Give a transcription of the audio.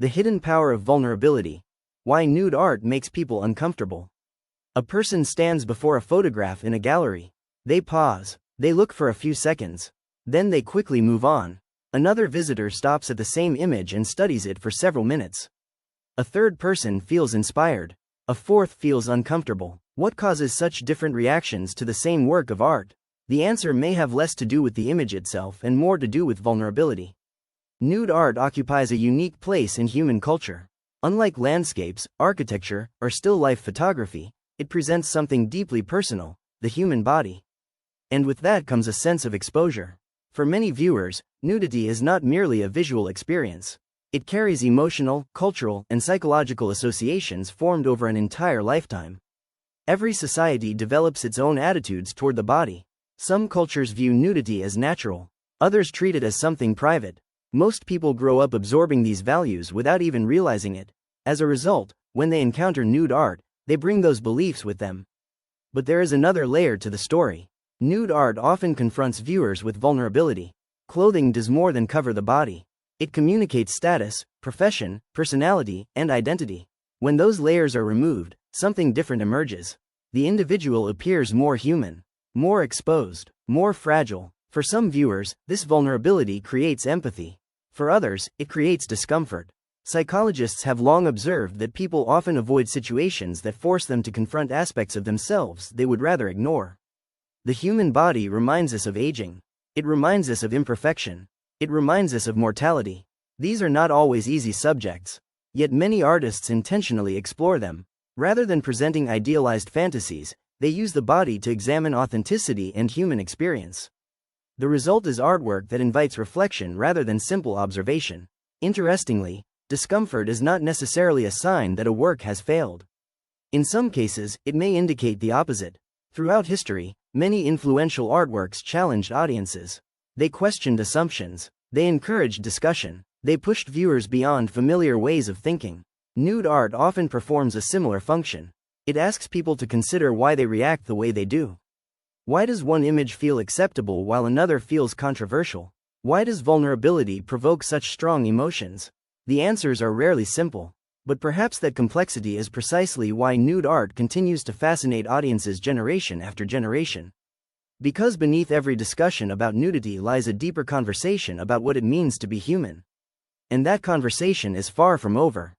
The hidden power of vulnerability. Why nude art makes people uncomfortable. A person stands before a photograph in a gallery. They pause, they look for a few seconds. Then they quickly move on. Another visitor stops at the same image and studies it for several minutes. A third person feels inspired. A fourth feels uncomfortable. What causes such different reactions to the same work of art? The answer may have less to do with the image itself and more to do with vulnerability. Nude art occupies a unique place in human culture. Unlike landscapes, architecture, or still life photography, it presents something deeply personal, the human body. And with that comes a sense of exposure. For many viewers, nudity is not merely a visual experience. It carries emotional, cultural, and psychological associations formed over an entire lifetime. Every society develops its own attitudes toward the body. Some cultures view nudity as natural. Others treat it as something private. Most people grow up absorbing these values without even realizing it. As a result, when they encounter nude art, they bring those beliefs with them. But there is another layer to the story. Nude art often confronts viewers with vulnerability. Clothing does more than cover the body. It communicates status, profession, personality, and identity. When those layers are removed, something different emerges. The individual appears more human, more exposed, more fragile. For some viewers, this vulnerability creates empathy. For others, it creates discomfort. Psychologists have long observed that people often avoid situations that force them to confront aspects of themselves they would rather ignore. The human body reminds us of aging. It reminds us of imperfection. It reminds us of mortality. These are not always easy subjects. Yet many artists intentionally explore them. Rather than presenting idealized fantasies, they use the body to examine authenticity and human experience. The result is artwork that invites reflection rather than simple observation. Interestingly, discomfort is not necessarily a sign that a work has failed. In some cases, it may indicate the opposite. Throughout history, many influential artworks challenged audiences. They questioned assumptions. They encouraged discussion. They pushed viewers beyond familiar ways of thinking. Nude art often performs a similar function. It asks people to consider why they react the way they do. Why does one image feel acceptable while another feels controversial? Why does vulnerability provoke such strong emotions? The answers are rarely simple. But perhaps that complexity is precisely why nude art continues to fascinate audiences generation after generation. Because beneath every discussion about nudity lies a deeper conversation about what it means to be human. And that conversation is far from over.